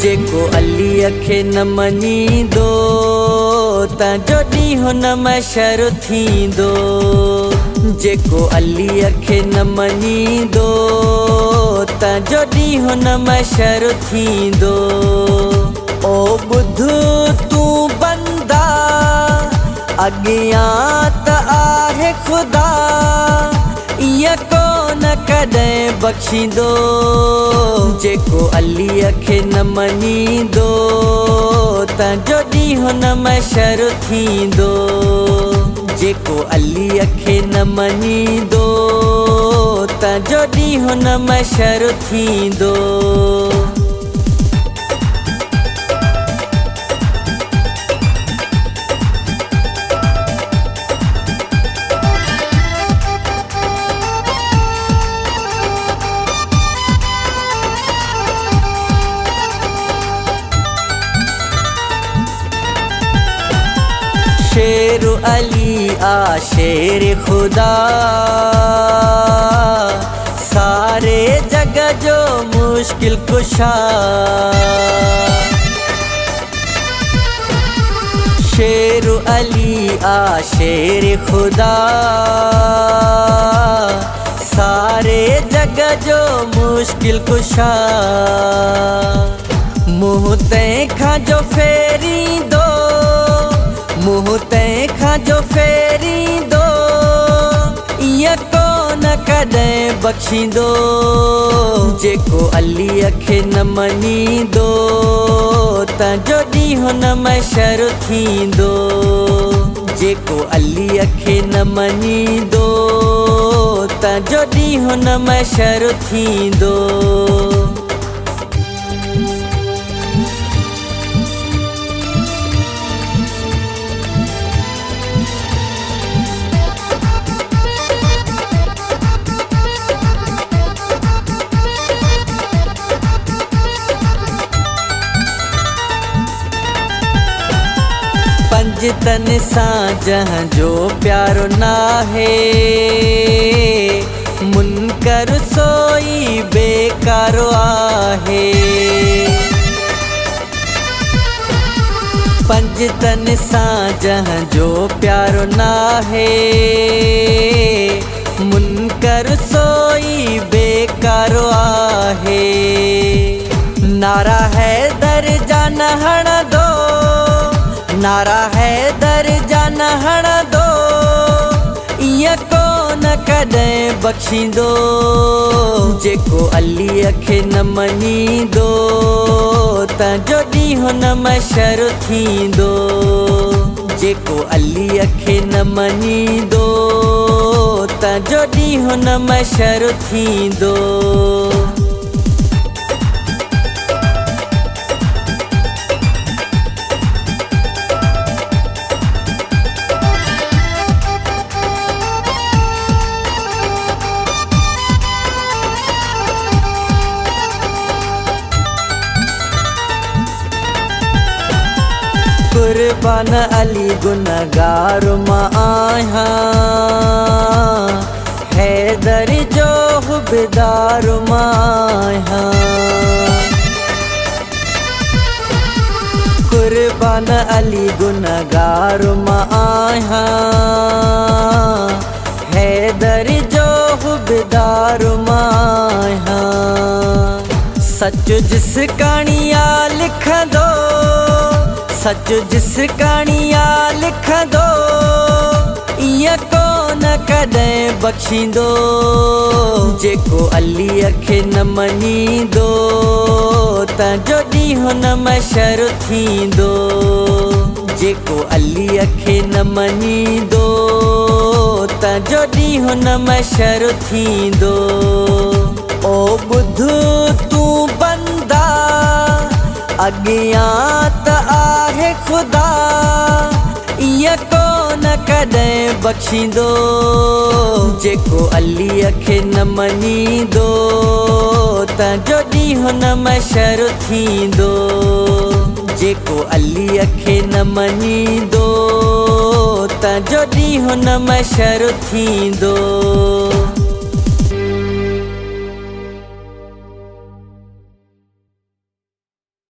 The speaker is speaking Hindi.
जेको अली अखे न मञींदो त जोॾी हुन मशर थींदो। जेको अली अखे न मञींदो त जोॾी हुन मशर थींदो। ओ ॿुध तूं बंदा अॻियां त आहे ख़ुदा, ईअं कोन कॾहिं बख़्शींदो। जेको अली अखे न मञींदो त जोॾी हुन मशर थींदो। जेको अली अखे न मञींदो त जोॾी हुन मशर थींदो। शेर अली आ शेर खुदा, सारे जग जो मुश्किल कुशा। शेर अली आ शेर खुदा, सारे जग जो मुश्किल कुशा। मुँह तंहिंखां जो फेरींदो, मुँह तंहिंखां जो फेरींदो, ईअं कोन कॾहिं बख़्शींदो। जेको अली अखे न मञींदो त जोॾी हुन मशर थींदो। जेको अली अखे न मञींदो त जोॾी हुन मशर थींदो। पंज तन सां जहां जो प्यारो नाहे, मुनकर सोई बेकारो आहे। पंज तन सां जहां जो प्यारो नाहे, मुनकर सोई बेकारो आहे। नारा है दर्जा न हणंदो, नारा है दर्जा न हणंदो, ईअं कोन कॾहिं बख़्शींदो। जेको अली अखे न मञींदो त जोॾी हुन मशर थींदो। जेको अली अखे न मञींदो त जोॾी हुन मशर थींदो। कुर्बान अली गुनहगार मां आहियां, हैदर जो हुबदार मां आहियां। कुर्बान अली गुनहगार मां आहियां, हैदर जो हुबदार मां आहियां। सच जिस कहाणिया लिखंदो, सच जिस कहाणिया लिखंदो, ईअं कोन कॾहिं बख़्शींदो। जेको अली अखे न मञींदो त जोॾी हुन मशर थींदो। जेको अली अखे न मञींदो त जोॾी हुन मशर थींदो। ओ ॿुध तूं बंदा अॻियां त आहे ख़ुदा, ईअं कोन कॾहिं बख़्शींदो। जेको अली अखे न मञींदो त जोॾी हुन मशर थींदो। जेको अली अखे न मञींदो त जोॾी हुन मशर थींदो।